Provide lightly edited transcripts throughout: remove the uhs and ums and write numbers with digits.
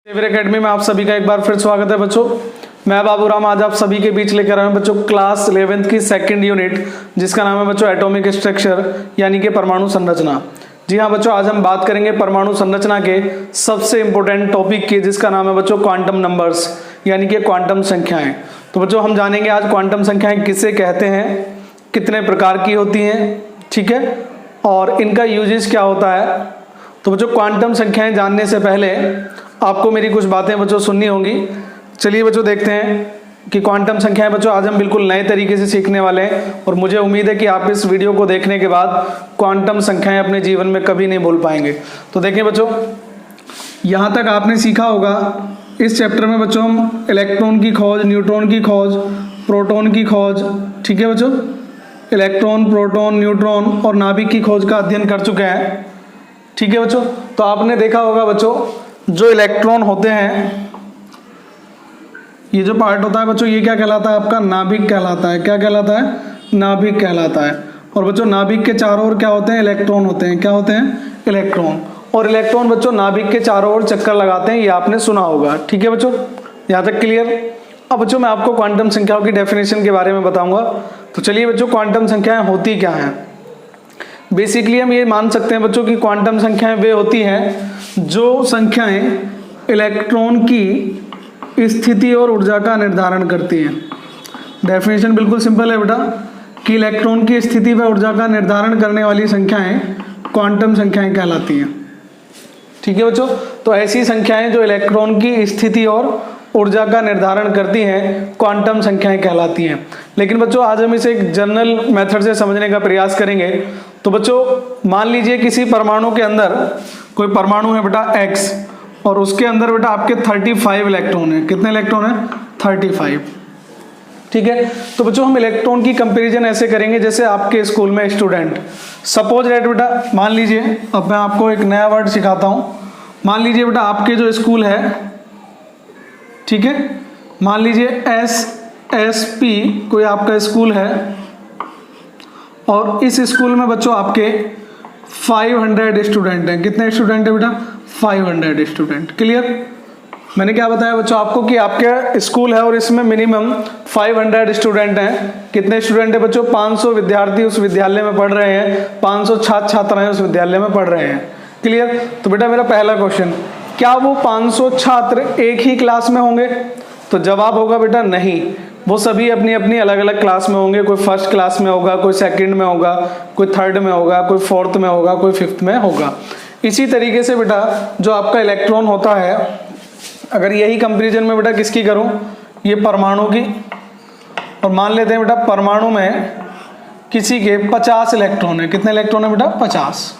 Saviour academy में आप सभी का एक बार फिर स्वागत है बच्चों। मैं बाबूराम आज आप सभी के बीच लेकर आया हूं बच्चों क्लास 11th की सेकंड यूनिट जिसका नाम है बच्चों एटॉमिक स्ट्रक्चर यानी कि परमाणु संरचना। जी हाँ बच्चों, आज हम बात करेंगे परमाणु संरचना के सबसे इंपॉर्टेंट टॉपिक की जिसका नाम है बच्चों क्वांटम नंबर्स यानी कि क्वांटम संख्याएं। तो बच्चों हम जानेंगे आज क्वांटम संख्याएं किसे कहते हैं, कितने प्रकार की होती हैं, ठीक है, और इनका यूजेस क्या होता है। तो बच्चों क्वांटम संख्याएं जानने से पहले आपको मेरी कुछ बातें बच्चों सुननी होंगी। चलिए बच्चों देखते हैं कि क्वांटम संख्याएं बच्चों आज हम बिल्कुल नए तरीके से सीखने वाले हैं और मुझे उम्मीद है कि आप इस वीडियो को देखने के बाद क्वांटम संख्याएं अपने जीवन में कभी नहीं भूल पाएंगे। तो देखें बच्चों, यहाँ तक आपने सीखा होगा इस चैप्टर में बच्चों हम इलेक्ट्रॉन की खोज, न्यूट्रॉन की खोज, प्रोटॉन की खोज, ठीक है बच्चों, इलेक्ट्रॉन, प्रोटॉन, न्यूट्रॉन और नाभिक की खोज का अध्ययन कर चुके हैं, ठीक है बच्चों। तो आपने देखा होगा बच्चों जो इलेक्ट्रॉन होते हैं, ये जो पार्ट होता है बच्चों ये क्या कहलाता है, आपका नाभिक कहलाता है। क्या कहलाता है? नाभिक कहलाता है। और बच्चों नाभिक के चारों ओर क्या होते हैं? इलेक्ट्रॉन होते हैं। क्या होते हैं? इलेक्ट्रॉन। और इलेक्ट्रॉन बच्चों नाभिक के चारों ओर चक्कर लगाते हैं, ये आपने सुना होगा, ठीक है बच्चों, यहाँ तक क्लियर। अब बच्चों मैं आपको क्वांटम संख्याओं की डेफिनेशन के बारे में बताऊंगा। तो चलिए बच्चों, क्वांटम संख्याएं होती क्या हैं। बेसिकली हम ये मान सकते हैं बच्चों कि क्वांटम संख्याएं वे होती हैं जो संख्याएं इलेक्ट्रॉन की स्थिति और ऊर्जा का निर्धारण करती हैं। डेफिनेशन बिल्कुल सिंपल है बेटा कि इलेक्ट्रॉन की स्थिति व ऊर्जा का निर्धारण करने वाली संख्याएं क्वांटम संख्याएं कहलाती हैं, ठीक है बच्चों। तो ऐसी संख्याएं जो इलेक्ट्रॉन की स्थिति और ऊर्जा का निर्धारण करती हैं क्वांटम संख्याएं कहलाती हैं। लेकिन बच्चों आज हम इसे एक जनरल मेथड से समझने का प्रयास करेंगे। तो बच्चों मान लीजिए किसी परमाणु के अंदर कोई परमाणु है बेटा X और उसके अंदर बेटा आपके 35 इलेक्ट्रॉन है। कितने इलेक्ट्रॉन है? 35, ठीक है। तो बच्चों हम इलेक्ट्रॉन की कंपैरिजन ऐसे करेंगे जैसे आपके स्कूल में स्टूडेंट, सपोज दैट बेटा मान लीजिए, अब मैं आपको एक नया वर्ड सिखाता हूं। मान लीजिए बेटा आपके जो स्कूल है, ठीक है, मान लीजिए SSP कोई आपका स्कूल है और इस स्कूल में बच्चों आपके 500 स्टूडेंट हैं। कितने स्टूडेंट है बेटा? 500 स्टूडेंट। क्लियर? मैंने क्या बताया बच्चों आपको कि आपके स्कूल है और इसमें मिनिमम 500 स्टूडेंट हैं। कितने स्टूडेंट है बच्चों? 500 विद्यार्थी उस विद्यालय में पढ़ रहे हैं, 500 छात्र छात्राएं उस विद्यालय में पढ़ रहे हैं। क्लियर? तो बेटा मेरा पहला क्वेश्चन, क्या वो 500 छात्र एक ही क्लास में होंगे? तो जवाब होगा बेटा नहीं, वो सभी अपनी अपनी अलग अलग क्लास में होंगे। कोई फर्स्ट क्लास में होगा, कोई सेकंड में होगा, कोई थर्ड में होगा, कोई फोर्थ में होगा, कोई फिफ्थ में होगा। इसी तरीके से बेटा जो आपका इलेक्ट्रॉन होता है, अगर यही कंपैरिजन में बेटा किसकी करूं, ये परमाणु की, और मान लेते हैं बेटा परमाणु में किसी के 50 इलेक्ट्रॉन है। कितने इलेक्ट्रॉन है बेटा? 50,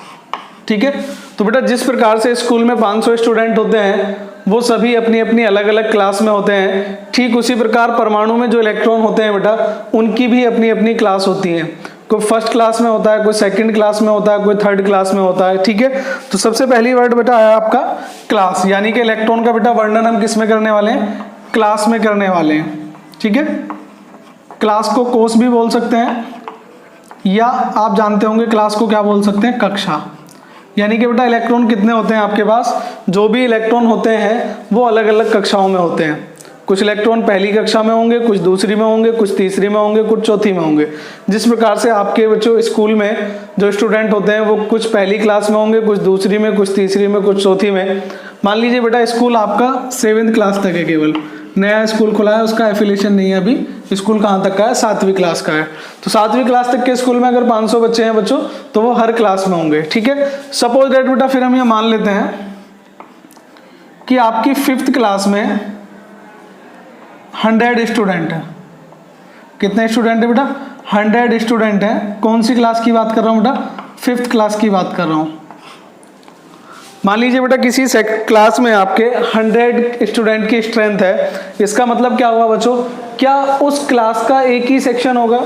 ठीक है। तो बेटा जिस प्रकार से स्कूल में 500 स्टूडेंट होते हैं वो सभी अपनी अपनी अलग अलग क्लास में होते हैं, ठीक उसी प्रकार परमाणु में जो इलेक्ट्रॉन होते हैं बेटा उनकी भी अपनी अपनी क्लास होती है। कोई फर्स्ट क्लास में होता है, कोई सेकंड क्लास में होता है, कोई थर्ड क्लास में होता है, ठीक है। तो सबसे पहली वर्ड बेटा है आपका क्लास, यानी कि इलेक्ट्रॉन का बेटा वर्णन हम किस में करने वाले हैं? क्लास में करने वाले हैं, ठीक है। क्लास को कोष भी बोल सकते हैं, या आप जानते होंगे क्लास को क्या बोल सकते हैं? कक्षा। यानी कि बेटा इलेक्ट्रॉन कितने होते हैं आपके पास? जो भी इलेक्ट्रॉन होते हैं वो अलग अलग कक्षाओं में होते हैं। कुछ इलेक्ट्रॉन पहली कक्षा में होंगे, कुछ दूसरी में होंगे, कुछ तीसरी में होंगे, कुछ चौथी में होंगे। जिस प्रकार से आपके बच्चों स्कूल में जो स्टूडेंट होते हैं वो कुछ पहली क्लास में होंगे, कुछ दूसरी में, कुछ तीसरी में, कुछ चौथी में। मान लीजिए बेटा स्कूल आपका 7th क्लास तक है, केवल नया स्कूल खुला है, उसका एफिलिएशन नहीं है अभी। स्कूल कहाँ तक का है? 7वीं क्लास का है। तो 7वीं क्लास तक के स्कूल में अगर 500 बच्चे हैं बच्चों तो वो हर क्लास में होंगे, ठीक है। सपोज दैट बेटा फिर हम ये मान लेते हैं कि आपकी 5th क्लास में 100 स्टूडेंट है। कितने स्टूडेंट है बेटा? 100 स्टूडेंट है। कौन सी क्लास की बात कर रहा हूँ बेटा? 5th क्लास की बात कर रहा हूँ। मान लीजिए बेटा किसी क्लास में आपके 100 स्टूडेंट की स्ट्रेंथ है। इसका मतलब क्या हुआ बच्चों? क्या उस क्लास का एक ही सेक्शन होगा?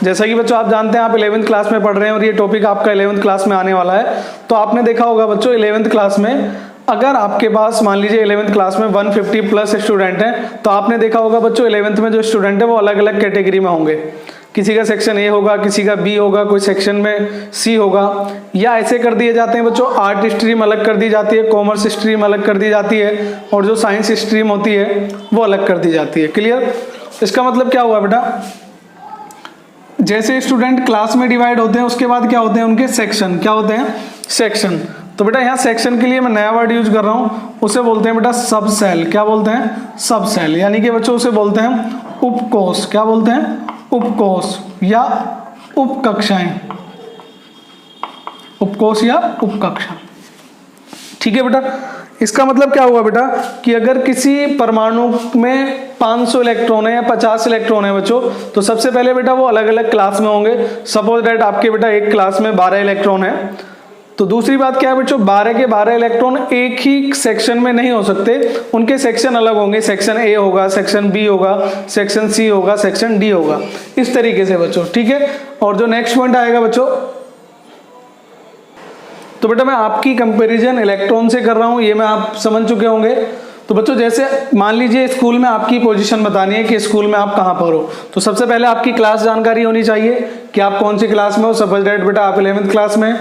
जैसा कि बच्चों आप जानते हैं आप 11th क्लास में पढ़ रहे हैं और ये टॉपिक आपका 11th क्लास में आने वाला है। तो आपने देखा होगा बच्चों 11th क्लास में अगर आपके पास मान लीजिए 11th क्लास में 150 प्लस स्टूडेंट हैं तो आपने देखा होगा बच्चों 11th में जो स्टूडेंट है वो अलग अलग कैटेगरी में होंगे। किसी का सेक्शन ए होगा, किसी का बी होगा, कोई सेक्शन में सी होगा, या ऐसे कर दिए जाते हैं बच्चों, आर्ट स्ट्रीम अलग कर दी जाती है, कॉमर्स स्ट्रीम अलग कर दी जाती है, और जो साइंस स्ट्रीम होती है वो अलग कर दी जाती है। क्लियर? इसका मतलब क्या हुआ बेटा, जैसे स्टूडेंट क्लास में डिवाइड होते हैं उसके बाद क्या होते हैं उनके सेक्शन, क्या होते हैं? सेक्शन। तो बेटा यहाँ सेक्शन के लिए मैं नया वर्ड यूज कर रहा हूँ, उसे बोलते हैं बेटा सब सेल। क्या बोलते हैं? सब सेल। यानी कि बच्चों उसे बोलते हैं उपकोष। क्या बोलते हैं? उपकोष या उपकक्षाएं। उपकोष या उपकक्षा। ठीक है बेटा। इसका मतलब क्या हुआ बेटा कि अगर किसी परमाणु में 500 इलेक्ट्रॉन है या 50 इलेक्ट्रॉन है बच्चों, तो सबसे पहले बेटा वो अलग अलग क्लास में होंगे। सपोज दैट आपके बेटा एक क्लास में 12 इलेक्ट्रॉन है, तो दूसरी बात क्या है बच्चों, 12 के 12 इलेक्ट्रॉन एक ही सेक्शन में नहीं हो सकते, उनके सेक्शन अलग होंगे। सेक्शन ए होगा, सेक्शन बी होगा, सेक्शन सी होगा, सेक्शन डी होगा, इस तरीके से बच्चों। ठीक है। और जो नेक्स्ट पॉइंट आएगा बच्चों, तो बेटा मैं आपकी कंपैरिजन इलेक्ट्रॉन से कर रहा हूं, ये मैं आप समझ चुके होंगे। तो बच्चों जैसे मान लीजिए स्कूल में आपकी पोजीशन बतानी है कि स्कूल में आप कहां पर हो, तो सबसे पहले आपकी क्लास जानकारी होनी चाहिए कि आप कौन सी क्लास में हो। सपोज दैट बेटा आप 11th क्लास में।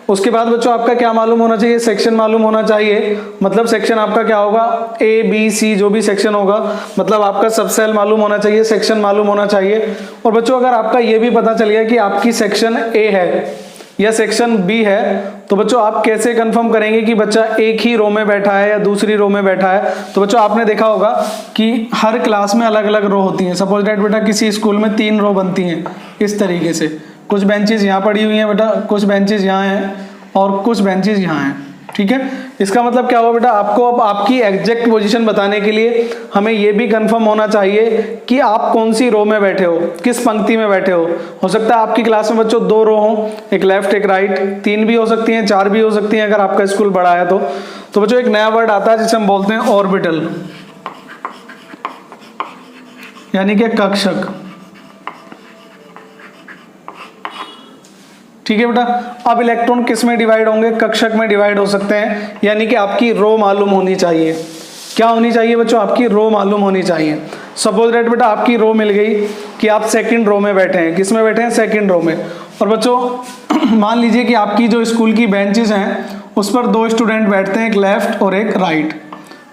उसके बाद बच्चों आपका क्या मालूम होना चाहिए? सेक्शन मालूम होना चाहिए। मतलब सेक्शन आपका क्या होगा? ए बी सी जो भी सेक्शन होगा, मतलब आपका सब सेल मालूम होना चाहिए, सेक्शन मालूम होना चाहिए। और बच्चों अगर आपका ये भी पता चल गया कि आपकी सेक्शन ए है या सेक्शन बी है, तो बच्चों आप कैसे कंफर्म करेंगे कि बच्चा एक ही रो में बैठा है या दूसरी रो में बैठा है? तो बच्चों आपने देखा होगा कि हर क्लास में अलग अलग रो होती हैं। सपोज दैट बेटा किसी स्कूल में 3 रो बनती हैं इस तरीके से, कुछ बेंचेस यहाँ पड़ी हुई हैं बेटा, कुछ बेंचेस यहाँ हैं और कुछ बेंचेस यहाँ हैं। ठीक है। इसका मतलब क्या हुआ बेटा, आपको अब आपकी एग्जैक्ट पोजीशन बताने के लिए हमें यह भी कंफर्म होना चाहिए कि आप कौन सी रो में बैठे हो, किस पंक्ति में बैठे हो सकता है आपकी क्लास में बच्चों 2 रो हो, एक लेफ्ट एक राइट, 3 भी हो सकती हैं, 4 भी हो सकती हैं अगर आपका स्कूल बड़ा है तो बच्चों एक नया वर्ड आता है जिसे हम बोलते हैं ऑर्बिटल, यानी कि कक्षक। ठीक है बेटा। अब इलेक्ट्रॉन किस में डिवाइड होंगे? कक्षक में डिवाइड हो सकते हैं, यानी कि आपकी रो मालूम होनी चाहिए। क्या होनी चाहिए बच्चों? आपकी रो मालूम होनी चाहिए। सपोज दैट बेटा आपकी रो मिल गई कि आप सेकंड रो में बैठे हैं। किस में बैठे हैं? सेकंड रो में। और बच्चों मान लीजिए कि आपकी जो स्कूल की बेंचेस हैं उस पर 2 स्टूडेंट बैठते हैं, एक लेफ्ट और एक राइट।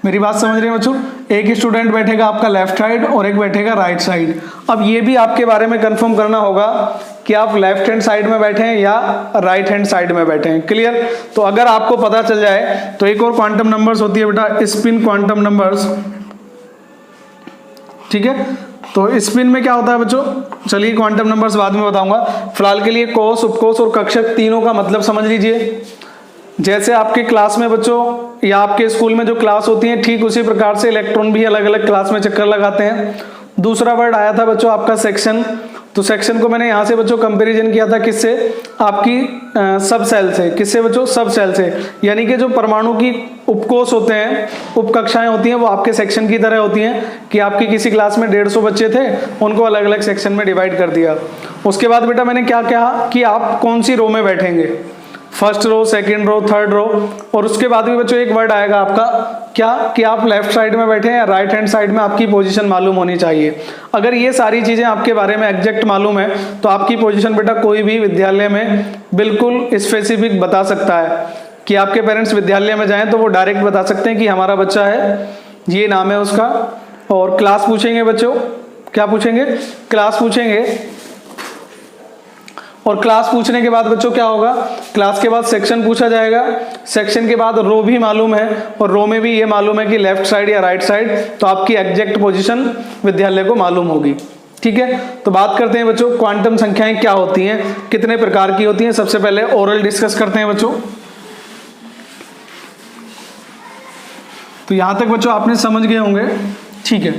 मेरी बात समझ रहे हैं बच्चों? एक स्टूडेंट बैठेगा आपका लेफ्ट साइड और एक बैठेगा राइट साइड। अब ये भी आपके बारे में कंफर्म करना होगा कि आप लेफ्ट हैंड साइड में बैठे हैं या राइट हैंड साइड में बैठे हैं। क्लियर? तो अगर आपको पता चल जाए तो एक और क्वांटम नंबर्स होती है बेटा, स्पिन क्वांटम नंबर्स। ठीक है। तो स्पिन में क्या होता है बच्चों? चलिए क्वांटम नंबर्स बाद में बताऊंगा, फिलहाल के लिए कोष, उपकोष और कक्षक तीनों का मतलब समझ लीजिए। जैसे आपके क्लास में बच्चों या आपके स्कूल में जो क्लास होती है, ठीक उसी प्रकार से इलेक्ट्रॉन भी अलग अलग क्लास में चक्कर लगाते हैं। दूसरा वर्ड आया था बच्चों आपका सेक्शन। तो सेक्शन को मैंने यहाँ से बच्चों कंपैरिजन किया था किससे? आपकी सब सेल से। किससे बच्चों? सब सेल से। यानी कि जो परमाणु की उपकोष होते हैं, उपकक्षाएं होती हैं, वो आपके सेक्शन की तरह होती हैं कि आपकी किसी क्लास में 150 बच्चे थे, उनको अलग अलग सेक्शन में डिवाइड कर दिया। उसके बाद बेटा मैंने क्या कहा कि आप कौन सी रो में बैठेंगे, first row, second row, third row. और उसके बाद भी बच्चों एक वर्ड आएगा आपका क्या, कि आप लेफ्ट साइड में बैठे हैं या राइट हैंड साइड में, आपकी पोजीशन मालूम होनी चाहिए। अगर ये सारी चीजें आपके बारे में एग्जैक्ट मालूम है तो आपकी पोजीशन बेटा कोई भी विद्यालय में बिल्कुल स्पेसिफिक बता सकता है कि आपके पेरेंट्स विद्यालय में जाएं तो वो डायरेक्ट बता सकते हैं कि हमारा बच्चा है, ये नाम है उसका। और क्लास पूछेंगे बच्चों, क्या पूछेंगे? क्लास पूछेंगे। और क्लास पूछने के बाद बच्चों क्या होगा? क्लास के बाद सेक्शन पूछा जाएगा, सेक्शन के बाद रो भी मालूम है, और रो में भी ये मालूम है कि लेफ्ट साइड या राइट साइड, तो आपकी एग्जैक्ट पोजीशन विद्यालय को मालूम होगी। ठीक है। तो बात करते हैं बच्चों क्वांटम संख्याएं क्या होती हैं, कितने प्रकार की होती हैं। सबसे पहले ओरल डिस्कस करते हैं बच्चों। तो यहां तक बच्चों आपने समझ गए होंगे। ठीक है।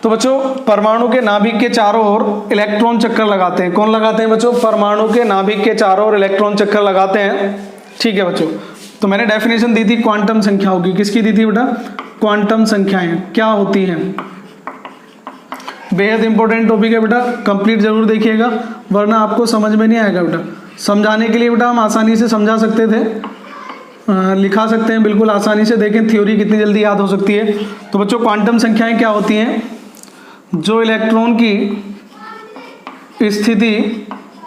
तो बच्चों परमाणु के नाभिक के चारों ओर इलेक्ट्रॉन चक्कर लगाते हैं। कौन लगाते हैं बच्चों? परमाणु के नाभिक के चारों ओर इलेक्ट्रॉन चक्कर लगाते हैं। ठीक है बच्चों। तो मैंने डेफिनेशन दी थी क्वांटम संख्याओं की। किसकी दी थी बेटा? क्वांटम संख्याएं क्या होती हैं। बेहद इंपॉर्टेंट टॉपिक है बेटा, कंप्लीट जरूर देखिएगा वरना आपको समझ में नहीं आएगा बेटा। समझाने के लिए बेटा हम आसानी से समझा सकते थे, लिखा सकते हैं बिल्कुल आसानी से। देखें थ्योरी कितनी जल्दी याद हो सकती है। तो बच्चों क्वांटम संख्याएं क्या होती हैं? जो इलेक्ट्रॉन की स्थिति,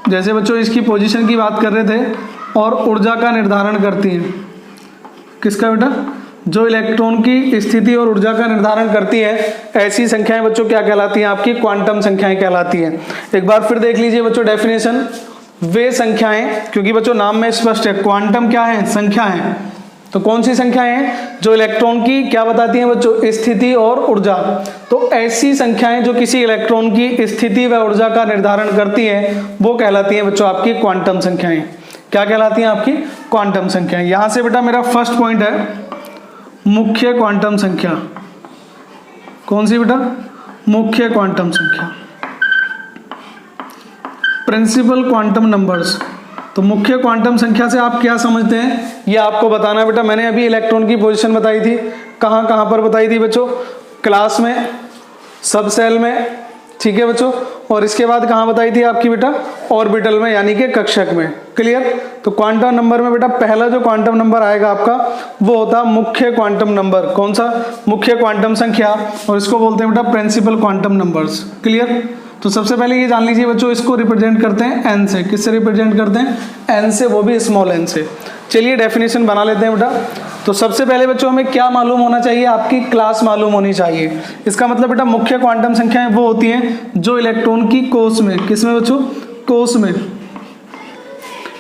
जैसे बच्चों इसकी पोजीशन की बात कर रहे थे, और ऊर्जा का निर्धारण करती हैं। किसका बेटा? जो इलेक्ट्रॉन की स्थिति और ऊर्जा का निर्धारण करती है, ऐसी संख्याएं बच्चों क्या कहलाती हैं? आपकी क्वांटम संख्याएं कहलाती हैं। एक बार फिर देख लीजिए बच्चों डेफिनेशन। वे संख्याएं, क्योंकि बच्चों नाम में स्पष्ट है, क्वांटम क्या है? संख्या है। तो कौन सी संख्याएं हैं? जो इलेक्ट्रॉन की क्या बताती हैं बच्चों? स्थिति और ऊर्जा। तो ऐसी संख्याएं जो किसी इलेक्ट्रॉन की स्थिति व ऊर्जा का निर्धारण करती हैं, वो कहलाती हैं बच्चों आपकी क्वांटम संख्याएं। क्या कहलाती हैं? आपकी क्वांटम संख्याएं। यहां से बेटा मेरा फर्स्ट पॉइंट है मुख्य क्वांटम संख्या। कौन सी बेटा? मुख्य क्वांटम संख्या, प्रिंसिपल क्वांटम नंबर्स। तो मुख्य क्वांटम संख्या से आप क्या समझते हैं, ये आपको बताना है बेटा। मैंने अभी इलेक्ट्रॉन की पोजीशन बताई थी, कहाँ कहाँ पर बताई थी बच्चों? क्लास में, सब सेल में, ठीक है बच्चों। और इसके बाद कहाँ बताई थी आपकी बेटा? ऑर्बिटल में, यानी कि कक्षक में। क्लियर? तो क्वांटम नंबर में बेटा पहला जो क्वांटम नंबर आएगा आपका, वो होता है मुख्य क्वांटम नंबर। कौन सा? मुख्य क्वांटम संख्या, और इसको बोलते हैं बेटा प्रिंसिपल क्वांटम नंबर्स। क्लियर? तो सबसे पहले ये जान लीजिए बच्चों, इसको रिप्रेजेंट करते हैं एन से। किससे रिप्रेजेंट करते हैं? एन से, वो भी स्मॉल एन से। चलिए डेफिनेशन बना लेते हैं बेटा। तो सबसे पहले बच्चों हमें क्या मालूम होना चाहिए? आपकी क्लास मालूम होनी चाहिए। इसका मतलब बेटा मुख्य क्वांटम संख्याएं वो होती हैं जो इलेक्ट्रॉन की कोष में, किसमें बच्चों? कोष में।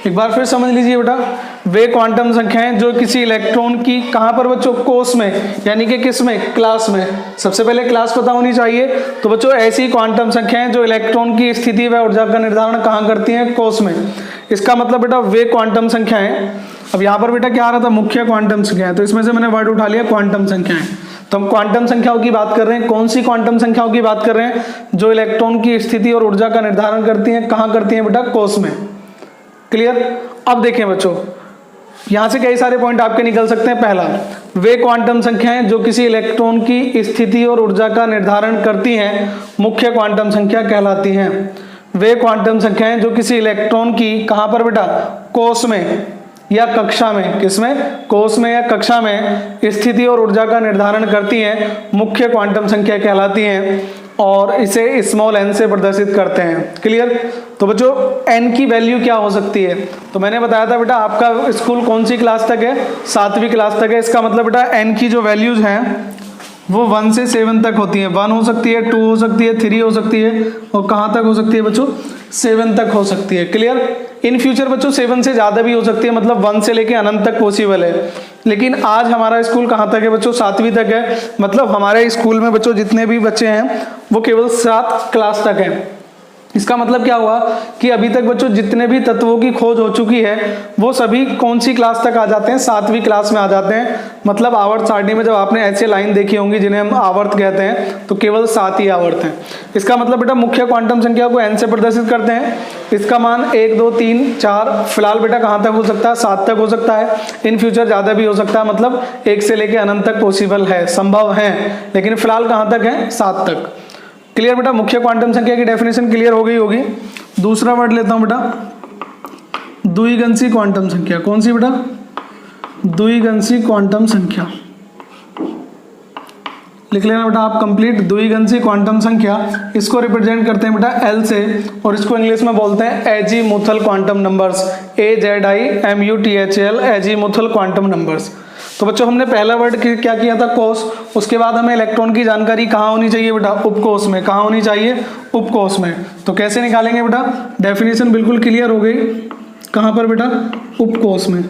एक बार फिर समझ लीजिए बेटा, वे क्वांटम संख्याएं जो किसी इलेक्ट्रॉन की कहां पर बच्चों? कोष में, यानी कि किस में? क्लास में। सबसे पहले क्लास पता होनी चाहिए। तो बच्चों ऐसी क्वांटम संख्याएं जो इलेक्ट्रॉन की स्थिति व ऊर्जा का निर्धारण कहां करती हैं? कोष में। इसका मतलब बेटा वे क्वांटम संख्याएं, अब यहाँ पर बेटा क्या आ रहा था? मुख्य क्वांटम संख्याएं, तो इसमें से मैंने वर्ड उठा लिया क्वांटम संख्याएं। तो हम क्वांटम संख्याओं की बात कर रहे हैं। कौन सी क्वांटम संख्याओं की बात कर रहे हैं? जो इलेक्ट्रॉन की स्थिति और ऊर्जा का निर्धारण करती हैं। कहां करती हैं बेटा? कोष में। क्लियर? अब देखें बच्चों, यहां से कई सारे पॉइंट आपके निकल सकते हैं। पहला, वे क्वांटम संख्याएं जो किसी इलेक्ट्रॉन की स्थिति और ऊर्जा का निर्धारण करती हैं, मुख्य क्वांटम संख्या कहलाती हैं। वे क्वांटम संख्याएं जो किसी इलेक्ट्रॉन की कहां पर बेटा? कोष में या कक्षा में। किसमें? कोष में या कक्षा में स्थिति और ऊर्जा का निर्धारण करती हैं, मुख्य क्वांटम संख्या कहलाती हैं, और इसे स्मॉल एन से प्रदर्शित करते हैं। क्लियर? तो बच्चों एन की वैल्यू क्या हो सकती है? तो मैंने बताया था बेटा आपका स्कूल कौन सी क्लास तक है? 7वीं क्लास तक है। इसका मतलब बेटा एन की जो वैल्यूज हैं वो 1 से 7 तक होती है। 1 हो सकती है, 2 हो सकती है, 3 हो सकती है, और कहाँ तक हो सकती है बच्चों? 7 तक हो सकती है। क्लियर? इन फ्यूचर बच्चों 7 से ज़्यादा भी हो सकती है, मतलब 1 से लेके अनंत तक पॉसिबल है। लेकिन आज हमारा स्कूल कहाँ तक है बच्चों? 7वीं तक है। मतलब हमारे स्कूल में बच्चों जितने भी बच्चे हैं वो केवल 7 क्लास तक हैं। इसका मतलब क्या हुआ कि अभी तक बच्चों जितने भी तत्वों की खोज हो चुकी है वो सभी कौन सी क्लास तक आ जाते हैं? 7वीं क्लास में आ जाते हैं। मतलब आवर्त सारणी में जब आपने ऐसे लाइन देखी होंगी जिन्हें हम आवर्त कहते हैं, तो केवल 7 ही आवर्त हैं। इसका मतलब बेटा मुख्य क्वांटम संख्या को एन से प्रदर्शित करते हैं। इसका मान 1, 2, 3, 4 फिलहाल बेटा कहाँ तक हो सकता है? 7 तक हो सकता है। इन फ्यूचर ज़्यादा भी हो सकता है, मतलब 1 से लेकर अनंत तक पॉसिबल है, संभव है, लेकिन फिलहाल कहाँ तक है? 7 तक। क्लियर बेटा? मुख्य क्वांटम संख्या की डेफिनेशन क्लियर हो गई होगी। दूसरा वर्ड लेता हूं बेटा, द्विगंशी क्वांटम संख्या। कौन सी बेटा? द्विगंशी क्वांटम संख्या। लिख लेना बेटा आप कंप्लीट। द्विगंशी क्वांटम संख्या, इसको रिप्रेजेंट करते हैं बेटा एल से, और इसको इंग्लिश में बोलते हैं azimuthal quantum numbers. AZIMUTHL, azimuthal quantum numbers. तो बच्चों हमने पहला वर्ड क्या किया था? कोष। उसके बाद हमें इलेक्ट्रॉन की जानकारी कहाँ होनी चाहिए बेटा? उपकोष में। कहाँ होनी चाहिए? उपकोष में। तो कैसे निकालेंगे बेटा? डेफिनेशन बिल्कुल क्लियर हो गई। कहाँ पर बेटा? उपकोष में।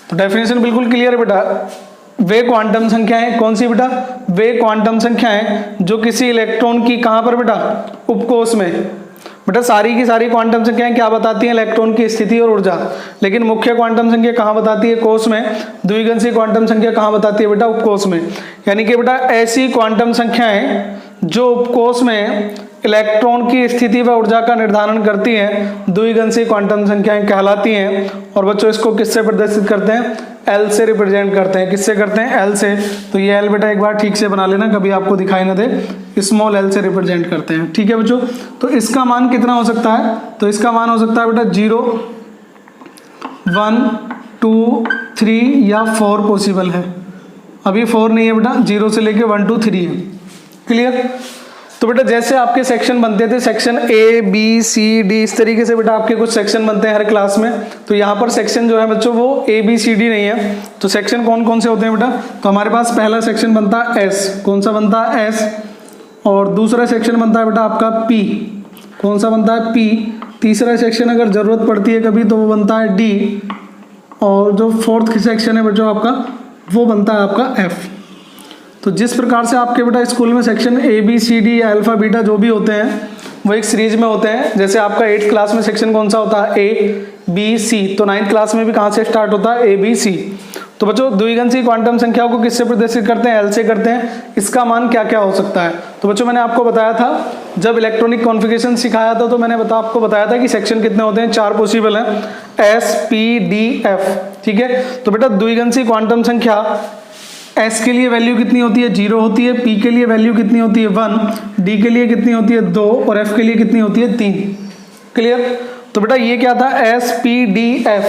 तो डेफिनेशन बिल्कुल क्लियर है बेटा। वे क्वांटम संख्याएं, कौन सी बेटा? वे क्वांटम संख्याएं जो किसी इलेक्ट्रॉन की कहाँ पर बेटा? उपकोष में। बेटा सारी की सारी क्वांटम संख्याएं क्या बताती हैं? इलेक्ट्रॉन की स्थिति और ऊर्जा। लेकिन मुख्य क्वांटम संख्या कहाँ बताती है? कोष में। द्विगंशी क्वांटम संख्या कहाँ बताती है बेटा? उपकोष में। यानी कि बेटा ऐसी क्वांटम संख्याएं जो उपकोष में इलेक्ट्रॉन की स्थिति व ऊर्जा का निर्धारण करती हैं, द्विगंशी क्वांटम संख्याएं कहलाती हैं। और बच्चों इसको किससे प्रदर्शित करते हैं? एल से रिप्रेजेंट करते हैं। किससे करते हैं? एल से। तो ये एल बेटा एक बार ठीक से बना लेना, कभी आपको दिखाई ना दे। स्मॉल एल से रिप्रेजेंट करते हैं। ठीक है बच्चों? तो इसका मान कितना हो सकता है? तो इसका मान हो सकता है बेटा 0, 1, 2, 3 या 4 पॉसिबल है। अभी 4 नहीं है बेटा, 0 से लेके 1, 2, 3 है। क्लियर? तो बेटा जैसे आपके सेक्शन बनते थे, section A B C D, इस तरीके से बेटा आपके कुछ सेक्शन बनते हैं हर क्लास में। तो यहाँ पर सेक्शन जो है बच्चों वो ए बी सी डी नहीं है। तो सेक्शन कौन कौन से होते हैं बेटा? तो हमारे पास पहला सेक्शन बनता है एस। कौन सा बनता है? एस। और दूसरा सेक्शन बनता है बेटा आपका पी। कौन सा बनता है? पी। तीसरा सेक्शन अगर जरूरत पड़ती है कभी तो वो बनता है डी। और जो फोर्थ सेक्शन है बच्चों आपका वो बनता है आपका एफ। तो जिस प्रकार से आपके बेटा स्कूल में section A B C D या अल्फा बीटा जो भी होते हैं वो एक सीरीज में होते हैं। जैसे आपका 8th क्लास में सेक्शन कौन सा होता है? A B C. तो 9th क्लास में भी कहाँ से स्टार्ट होता है? A B C. तो बच्चों द्विघांसी क्वांटम संख्याओं को किससे प्रदर्शित करते हैं? एल से करते हैं। इसका मान क्या क्या हो सकता है? तो बच्चों मैंने आपको बताया था जब इलेक्ट्रॉनिक कॉन्फ़िगरेशन सिखाया था तो मैंने आपको बताया था कि सेक्शन कितने होते हैं? 4 पॉसिबल हैं, एस पी डी एफ। ठीक है। तो बेटा द्विघांसी क्वांटम संख्या S के लिए वैल्यू कितनी होती है? 0 होती है। P के लिए वैल्यू कितनी होती है? 1। D के लिए कितनी होती है? 2। और F के लिए कितनी होती है? 3। क्लियर? तो बेटा ये क्या था? S P D F।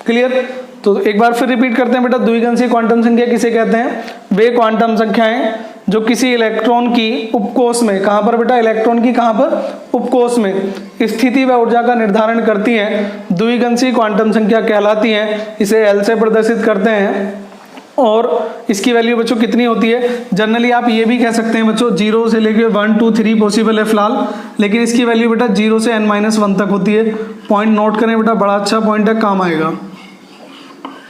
Clear? तो एक बार फिर रिपीट करते हैं बेटा, द्विघांसी क्वांटम संख्या किसे कहते हैं? वे क्वांटम संख्याएं जो किसी इलेक्ट्रॉन की उपकोष में, कहां पर बेटा? इलेक्ट्रॉन की कहां पर? उपकोष में स्थिति व ऊर्जा का निर्धारण करती हैं, द्विघांसी क्वांटम संख्या कहलाती हैं। इसे L से प्रदर्शित करते हैं। और इसकी वैल्यू बच्चों कितनी होती है? जनरली आप ये भी कह सकते हैं बच्चों 0 से लेके 1 2 3 पॉसिबल है फिलहाल, लेकिन इसकी वैल्यू बेटा 0 से n-1 तक होती है। पॉइंट नोट करें बेटा, बड़ा अच्छा पॉइंट है, काम आएगा।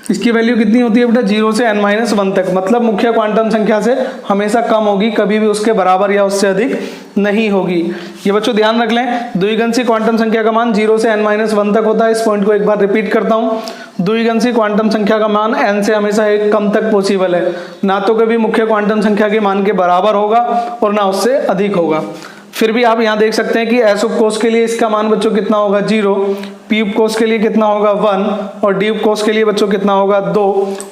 इसकी वैल्यू कितनी होती है बेटा? 0 से n-1 तक। मतलब मुख्य क्वांटम संख्या से हमेशा कम होगी, कभी भी उसके बराबर या उससे अधिक नहीं होगी। ये बच्चों ध्यान रख लें, द्विघांसी क्वांटम संख्या का मान 0 से n-1 तक होता है। इस पॉइंट को एक बार रिपीट करता हूँ, द्विघांसी क्वांटम संख्या का मान n से हमेशा 1 कम तक पॉसिबल है। ना तो कभी मुख्य क्वांटम संख्या के मान के बराबर होगा और ना उससे अधिक होगा। फिर भी आप यहाँ देख सकते हैं कि S उपकोष के लिए इसका मान बच्चों कितना होगा? 0। P उपकोष के लिए कितना होगा? 1। और D उपकोष के लिए बच्चों कितना होगा? 2।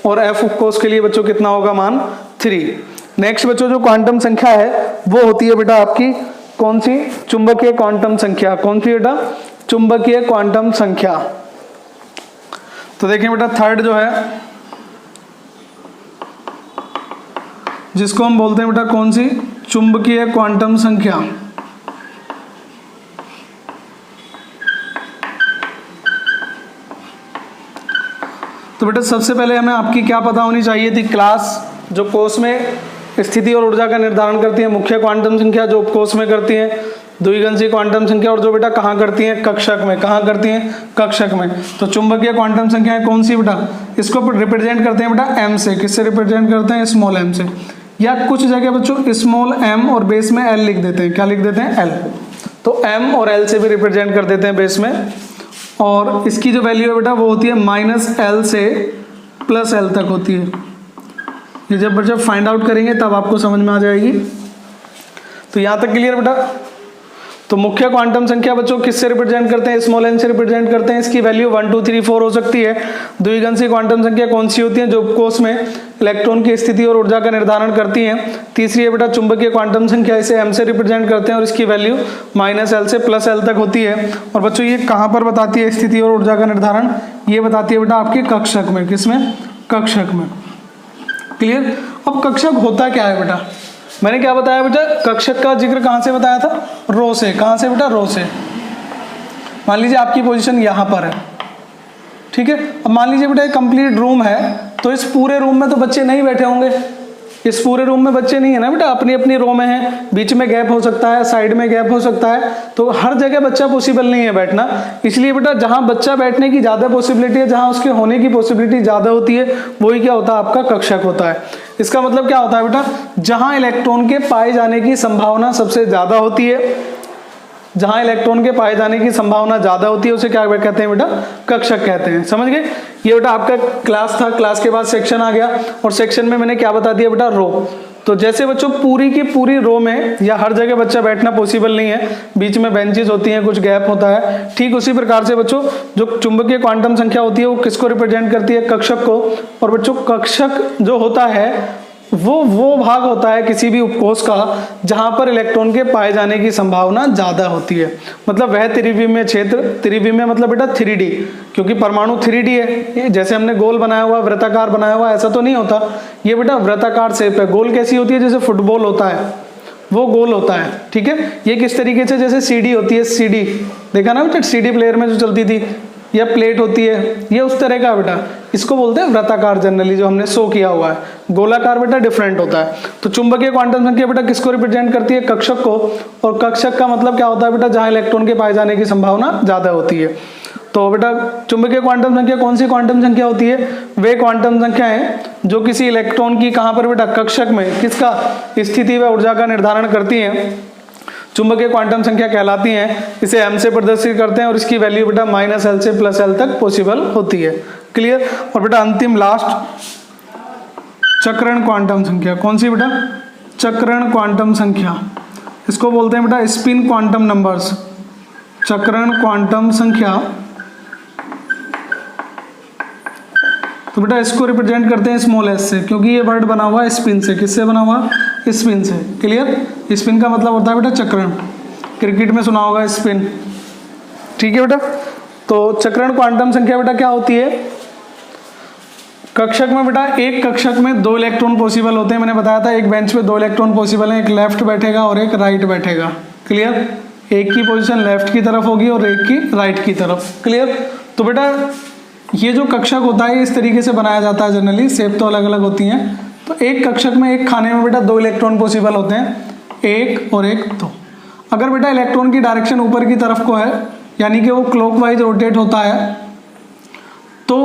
और F उपकोष के लिए बच्चों कितना होगा? मान 3। नेक्स्ट बच्चों जो क्वांटम संख्या है वो होती है बेटा आपकी कौन सी? चुंबकीय क्वांटम संख्या। कौन सी बेटा? चुंबकीय क्वांटम संख्या। तो देखिए बेटा थर्ड जो है जिसको हम बोलते हैं बेटा कौन सी? चुंबकीय क्वांटम संख्या। तो बेटा सबसे पहले हमें आपकी क्या पता होनी चाहिए थी? क्लास जो कोष में स्थिति और ऊर्जा का निर्धारण करती है, मुख्य क्वांटम संख्या जो उपकोष में करती है, द्विघांसी क्वांटम संख्या, और जो बेटा कहाँ करती है? कक्षक में। कहाँ करती हैं? कक्षक में। तो चुंबकीय क्वांटम संख्या कौन सी बेटा? इसको रिप्रेजेंट करते हैं बेटा m से। किससे रिप्रेजेंट करते हैं? स्मॉल m से। या कुछ जगह बच्चों स्मॉल m और बेस में l लिख देते हैं। क्या लिख देते हैं? l। तो m और l से भी रिप्रेजेंट कर देते हैं बेस में। और इसकी जो वैल्यू है बेटा वो होती है -L से +L तक होती है। ये जब फाइंड आउट करेंगे तब आपको समझ में आ जाएगी। तो यहाँ तक क्लियर बेटा? तो मुख्य क्वांटम संख्या बच्चों किससे रिप्रेजेंट करते हैं? स्मॉल n से रिप्रेजेंट करते हैं। इसकी वैल्यू 1 2 3 4 हो सकती है। द्विघांसी क्वांटम संख्या कौन सी होती है? जो उपकोष में इलेक्ट्रॉन की स्थिति और ऊर्जा का निर्धारण करती है। तीसरी है बेटा चुंबकीय क्वांटम संख्या, इसे m से रिप्रेजेंट करते हैं और इसकी वैल्यू -L से +L तक होती है। और बच्चों ये कहाँ पर बताती है स्थिति और ऊर्जा का निर्धारण? ये बताती है बेटा आपके कक्षक में। किसमें? कक्षक में। क्लियर? अब कक्षक होता क्या है बेटा? मैंने क्या बताया बेटा? कक्षक का जिक्र कहाँ से बताया था? रो से। कहाँ से बेटा? रो से। मान लीजिए आपकी पोजीशन यहाँ पर है, ठीक है। अब मान लीजिए बेटा एक कंप्लीट रूम है, तो इस पूरे रूम में तो बच्चे नहीं बैठे होंगे। इस पूरे रूम में बच्चे नहीं है ना बेटा, अपनी अपनी रो में है, बीच में गैप हो सकता है, साइड में गैप हो सकता है, तो हर जगह बच्चा पॉसिबल नहीं है बैठना। इसलिए बेटा जहाँ बच्चा बैठने की ज़्यादा पॉसिबिलिटी है, जहाँ उसके होने की पॉसिबिलिटी ज़्यादा होती है, वही क्या होता है? आपका कक्षक होता है। इसका मतलब क्या होता है बेटा? जहाँ इलेक्ट्रॉन के पाए जाने की संभावना सबसे ज़्यादा होती है, जहां इलेक्ट्रॉन के पाए जाने की संभावना ज्यादा होती है उसे क्या कहते हैं बेटा? कक्षक कहते हैं। समझ गए? ये बेटा आपका क्लास था, क्लास के बाद सेक्शन आ गया, और सेक्शन में मैंने क्या बता दिया बेटा? रो। तो जैसे बच्चों पूरी की पूरी रो में या हर जगह बच्चा बैठना पॉसिबल नहीं है, बीच में बेंचेस होती हैं, कुछ गैप होता है, ठीक उसी प्रकार से बच्चों जो चुंबकीय क्वांटम संख्या होती है वो किसको रिप्रेजेंट करती है? कक्षक को। और बच्चों कक्षक जो होता है वो भाग होता है किसी भी उपकोष का जहां पर इलेक्ट्रॉन के पाए जाने की संभावना ज्यादा होती है। मतलब वह त्रिविमीय क्षेत्र, त्रिविमीय मतलब बेटा 3D, क्योंकि परमाणु 3D है। जैसे हमने गोल बनाया हुआ, वृत्ताकार बनाया हुआ, ऐसा तो नहीं होता। ये बेटा वृत्ताकार शेप है। गोल कैसी होती है? जैसे फुटबॉल होता है, वो गोल होता है, ठीक है। ये किस तरीके से, जैसे सीडी होती है, सीडी देखा ना बेटा, सीडी प्लेयर में जो चलती थी, या प्लेट होती है, ये उस तरह का बेटा, इसको बोलते हैं वृत्ताकार जनरली, जो हमने शो किया हुआ है। गोलाकार बेटा डिफरेंट होता है। तो चुंबकीय क्वांटम संख्या बेटा किसको रिप्रेजेंट करती है, कक्षक को, और कक्षक का मतलब क्या होता है बेटा, जहां इलेक्ट्रॉन के पाए जाने की संभावना ज्यादा होती है। तो बेटा चुंबकीय क्वांटम संख्या कौन सी क्वांटम संख्या होती है, वे क्वांटम संख्याएं जो किसी इलेक्ट्रॉन की कहां पर बेटा, कक्षक में, किसका, स्थिति व ऊर्जा का निर्धारण करती हैं, चुंबकीय क्वांटम संख्या कहलाती हैं। इसे m से प्रदर्शित करते हैं और इसकी वैल्यू बेटा -L से +L तक पॉसिबल होती है। क्लियर। और बेटा अंतिम लास्ट चक्रण क्वांटम संख्या, कौन सी बेटा, चक्रण क्वांटम संख्या, इसको बोलते हैं बेटा स्पिन क्वांटम नंबर्स। चक्रण क्वांटम संख्या, तो बेटा इसको रिप्रेजेंट करते हैं स्मॉल s से, क्योंकि ये वर्ड बना हुआ है स्पिन से। किससे बना हुआ, स्पिन से। क्लियर। स्पिन का मतलब होता है बेटा चक्रण, क्रिकेट में सुना होगा स्पिन, ठीक है बेटा। तो चक्रण क्वांटम संख्या बेटा क्या होती है, कक्षक में बेटा, एक कक्षक में 2 इलेक्ट्रॉन पॉसिबल होते हैं। मैंने बताया था एक बेंच पे 2 इलेक्ट्रॉन पॉसिबल है, एक लेफ्ट बैठेगा और एक राइट बैठेगा। क्लियर। एक की पोजीशन लेफ्ट की तरफ होगी और एक की राइट की तरफ। क्लियर। तो बेटा ये जो कक्षक होता है इस तरीके से बनाया जाता है जनरली, शेप तो अलग अलग होती हैं। तो एक कक्षक में, एक खाने में बेटा 2 इलेक्ट्रॉन पॉसिबल होते हैं, एक और एक 2। अगर बेटा इलेक्ट्रॉन की डायरेक्शन ऊपर की तरफ को है, यानी कि वो क्लॉकवाइज रोटेट होता है, तो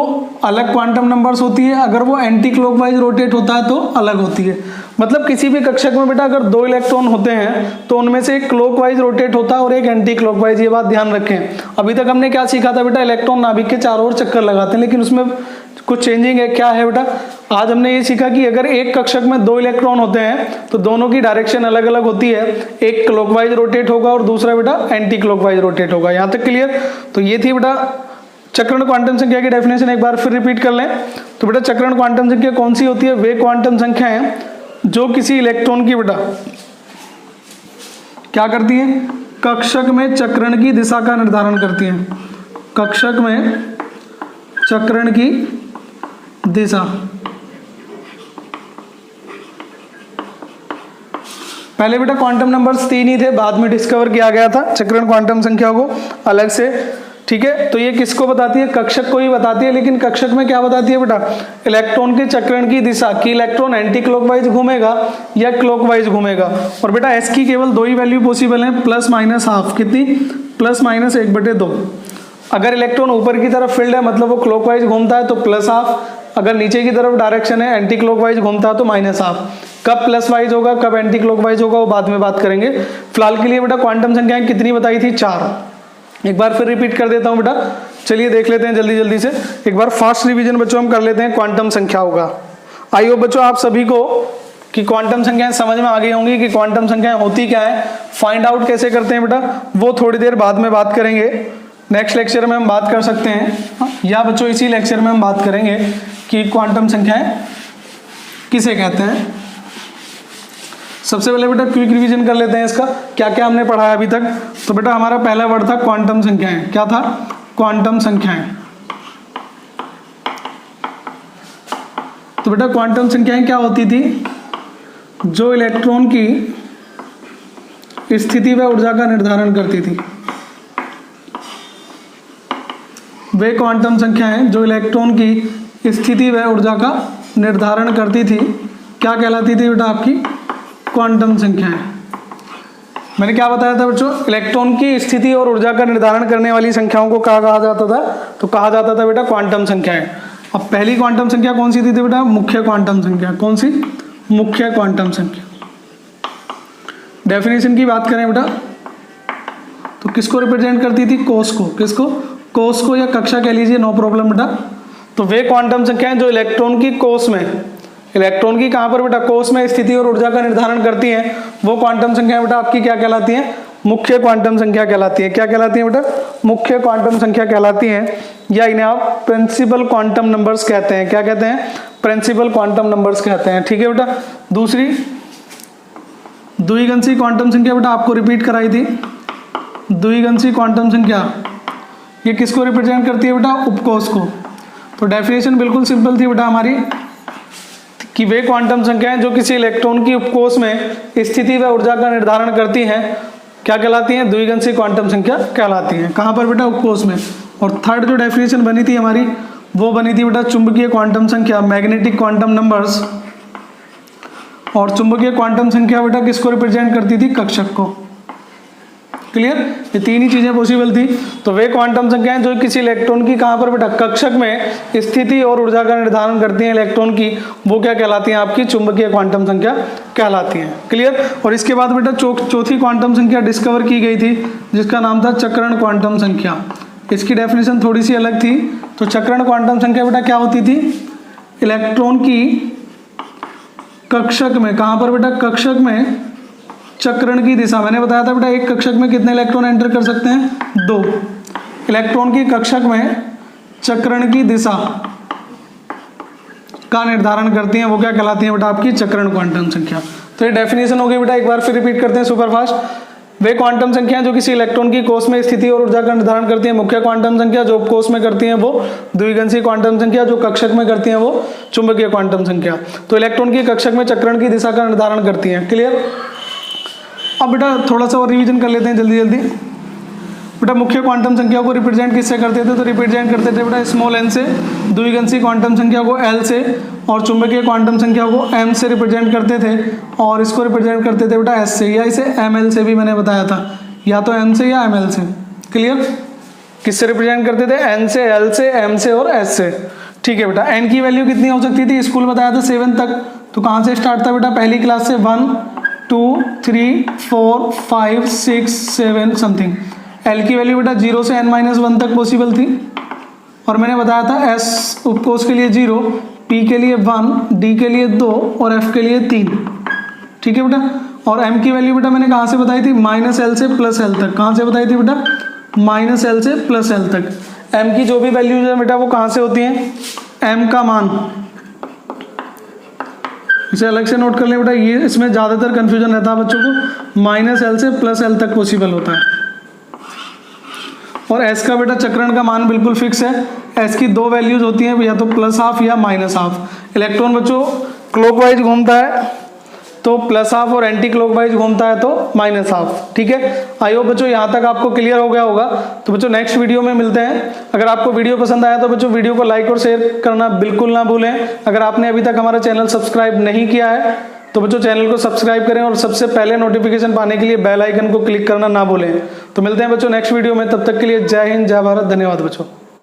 अलग क्वांटम नंबर्स होती है। अगर वो एंटी क्लॉकवाइज रोटेट होता है तो अलग होती है। मतलब किसी भी कक्षक में बेटा अगर 2 इलेक्ट्रॉन होते हैं तो उनमें से एक क्लॉकवाइज रोटेट होता है और एक एंटी क्लॉकवाइज, ये बात ध्यान रखें। अभी तक हमने क्या सीखा था बेटा, इलेक्ट्रॉन नाभिक के चारों ओर चक्कर लगाते हैं, लेकिन उसमें कुछ चेंजिंग है। क्या है बेटा, आज हमने ये सीखा कि अगर एक कक्षक में 2 इलेक्ट्रॉन होते हैं तो दोनों की डायरेक्शन अलग अलग होती है, एक क्लॉकवाइज रोटेट होगा और दूसरा बेटा एंटी क्लॉकवाइज रोटेट होगा। यहाँ तक क्लियर। तो ये थी बेटा चक्रण क्वांटम संख्या की डेफिनेशन, एक बार फिर रिपीट कर लें। तो बेटा चक्रण क्वांटम संख्या कौन सी होती है, वे क्वांटम संख्याएं जो किसी इलेक्ट्रॉन की बेटा क्या करती हैं, कक्षक में चक्रण की दिशा का निर्धारण करती हैं। कक्षक में चक्रण की दिशा, पहले बेटा क्वांटम नंबर्स 3 ही थे, बाद में डिस्कवर किया गया था चक्रण क्वांटम संख्या को अलग से, ठीक है। तो ये किसको बताती है, कक्षक को ही बताती है। लेकिन कक्षक में क्या बताती है बेटा, इलेक्ट्रॉन के चक्रण की दिशा, कि इलेक्ट्रॉन एंटी क्लॉकवाइज घूमेगा या क्लॉकवाइज घूमेगा। और बेटा एस की केवल 2 ही वैल्यू पॉसिबल है, ±½ कितनी, ±1/2। अगर इलेक्ट्रॉन ऊपर की तरफ फील्ड है मतलब वो क्लॉकवाइज घूमता है तो +½ अगर नीचे की तरफ डायरेक्शन है एंटी क्लॉकवाइज घूमता है तो -½ कब प्लस वाइज होगा कब एंटी क्लॉकवाइज होगा वो बाद में बात करेंगे। फिलहाल के लिए बेटा क्वांटम संख्याएं कितनी बताई थी, 4। एक बार फिर रिपीट कर देता हूं बेटा, चलिए देख लेते हैं जल्दी जल्दी से। एक बार फास्ट रिवीजन बच्चों हम कर लेते हैं क्वांटम संख्याओं का। आई होप बच्चों आप सभी को कि क्वांटम संख्याएं समझ में आ गई होंगी कि क्वांटम संख्याएं होती क्या है, फाइंड आउट कैसे करते हैं बेटा, वो थोड़ी देर बाद में बात करेंगे। नेक्स्ट लेक्चर में हम बात कर सकते हैं या बच्चों इसी लेक्चर में हम बात करेंगे कि क्वांटम संख्याएं किसे कहते हैं। सबसे पहले बेटा क्विक रिवीजन कर लेते हैं इसका, क्या क्या हमने पढ़ा है अभी तक। तो बेटा हमारा पहला वर्ड था क्वांटम संख्याएं, क्या था, क्वांटम संख्याएं। तो बेटा क्वांटम संख्याएं क्या होती थी, जो इलेक्ट्रॉन की स्थिति व ऊर्जा का निर्धारण करती थी। वे क्वांटम संख्याएं जो इलेक्ट्रॉन की स्थिति व ऊर्जा का निर्धारण करती थी क्या कहलाती थी बेटा, आपकी क्वांटम संख्याएं। मैंने क्या बताया था बच्चों, इलेक्ट्रॉन की स्थिति और ऊर्जा का निर्धारण करने वाली संख्याओं को क्या कहा जाता था, तो कहा जाता था बेटा क्वांटम संख्याएं। अब पहली क्वांटम संख्या कौन सी थी बेटा, मुख्य क्वांटम संख्या। कौन सी, मुख्य क्वांटम संख्या। डेफिनेशन की बात करें बेटा तो किसको रिप्रेजेंट करती थी, कोस को। किसको, कोस को या कक्षा कह लीजिए, नो प्रॉब्लम बेटा। तो वे क्वांटम संख्याएं जो इलेक्ट्रॉन की कोस में, इलेक्ट्रॉन की कहां पर बेटा, कोस में स्थिति और ऊर्जा का निर्धारण करती हैं, वो क्वांटम संख्या बेटा आपकी क्या कहलाती है, मुख्य क्वांटम संख्या कहलाती है। क्या कहलाती है बेटा, मुख्य क्वांटम संख्या कहलाती हैं, या इन्हें आप प्रिंसिपल क्वांटम नंबर्स कहते हैं। क्या कहते हैं, प्रिंसिपल क्वांटम नंबर्स कहते हैं, ठीक है बेटा। दूसरी द्विगंशी क्वांटम संख्या बेटा आपको रिपीट कराई थी। द्विगंशी क्वांटम संख्या ये किसको रिप्रेजेंट करती है बेटा, उपकोष को। तो डेफिनेशन बिल्कुल सिंपल थी बेटा हमारी, कि वे क्वांटम संख्याएं जो किसी इलेक्ट्रॉन की उपकोष में स्थिति व ऊर्जा का निर्धारण करती हैं क्या कहलाती हैं? द्विगंशीय क्वांटम संख्या कहलाती हैं। कहाँ पर बेटा? उपकोष में। और थर्ड जो डेफिनेशन बनी थी हमारी, वो बनी थी बेटा चुंबकीय क्वांटम संख्या, मैग्नेटिक क्वांटम नंबर्स। और चुंबकीय क्वांटम संख्या बेटा किसको रिप्रेजेंट करती थी? कक्षक को। क्लियर? ये तीन ही चीजें पॉसिबल थी। तो वे क्वांटम संख्याएं जो किसी इलेक्ट्रॉन की कहाँ पर बेटा? कक्षक में स्थिति और ऊर्जा का निर्धारण करती हैं इलेक्ट्रॉन की, वो क्या कहलाती हैं? आपकी चुंबकीय क्वांटम संख्या कहलाती हैं। क्लियर? और इसके बाद बेटा चौथी क्वांटम संख्या डिस्कवर की गई थी जिसका नाम था चक्रण क्वांटम संख्या। इसकी डेफिनेशन थोड़ी सी अलग थी। तो चक्रण क्वांटम संख्या बेटा क्या होती थी? इलेक्ट्रॉन की कक्षक में, कहाँ पर बेटा? कक्षक में चक्रण की दिशा, मैंने बताया था बेटा एक कक्षक में कितने इलेक्ट्रॉन एंटर कर सकते हैं? 2। इलेक्ट्रॉन की कक्षक में चक्रण की दिशा का निर्धारण करती हैं, वो क्या कहलाती हैं बेटा? आपकी चक्रण क्वांटम संख्या। तो ये डेफिनेशन हो गई बेटा, एक बार फिर रिपीट करते हैं सुपर फास्ट। वे क्वांटम संख्याएं जो किसी इलेक्ट्रॉन की कोष में स्थिति और ऊर्जा का निर्धारण करती हैं मुख्य क्वांटम संख्या, जो उपकोष में करती हैं वो द्विगंशीय क्वांटम संख्या, जो कक्षक में करती हैं वो चुंबकीय क्वांटम संख्या। तो इलेक्ट्रॉन की कक्षक में चक्रण की दिशा का निर्धारण करती हैं। क्लियर? अब बेटा थोड़ा सा और रिवीजन कर लेते हैं जल्दी जल्दी। बेटा मुख्य क्वांटम संख्या को रिप्रेजेंट किससे करते थे? तो रिप्रेजेंट करते थे बेटा स्मॉल n से, द्विगंशीय क्वांटम संख्या को l से, और चुंबकीय क्वांटम संख्या को m से रिप्रेजेंट करते थे, और इसको रिप्रेजेंट करते थे बेटा s से, या इसे ml से भी मैंने बताया था, या तो m से या ml से। क्लियर? किससे रिप्रेजेंट करते थे? n से, l से, m से और s से। ठीक है बेटा। n की वैल्यू कितनी हो सकती थी? स्कूल बताया था 7 तक। तो कहाँ से स्टार्ट था बेटा? पहली क्लास से 1 2 3 4 5 6 7 समथिंग। L की वैल्यू बेटा 0 से n-1 तक पॉसिबल थी, और मैंने बताया था S उपकोष के लिए 0, P के लिए 1, D के लिए 2 और F के लिए 3। ठीक है बेटा। और M की वैल्यू बेटा मैंने कहाँ से बताई थी? -L से +L तक। कहाँ से बताई थी बेटा? -L से +L तक। M की जो भी वैल्यूज है बेटा वो कहाँ से होती हैं? M का मान, इसे अलग से नोट कर ले बेटा, ये इसमें ज़्यादातर कन्फ्यूजन रहता है बच्चों को। -L से +L तक पॉसिबल होता है। और S का बेटा चक्रण का मान बिल्कुल फिक्स है। S की 2 वैल्यूज होती हैं, या तो +½ या -½ इलेक्ट्रॉन बच्चों क्लॉकवाइज घूमता है तो +½ और एंटी क्लॉकवाइज घूमता है तो -½ ठीक है। आई होप बच्चों यहाँ तक आपको क्लियर हो गया होगा। तो बच्चों नेक्स्ट वीडियो में मिलते हैं। अगर आपको वीडियो पसंद आया तो बच्चों वीडियो को लाइक और शेयर करना बिल्कुल ना भूलें। अगर आपने अभी तक हमारा चैनल सब्सक्राइब नहीं किया है तो बच्चों चैनल को सब्सक्राइब करें, और सबसे पहले नोटिफिकेशन पाने के लिए बेल आइकन को क्लिक करना ना भूलें। तो मिलते हैं बच्चों नेक्स्ट वीडियो में, तब तक के लिए जय हिंद, जय भारत, धन्यवाद बच्चों।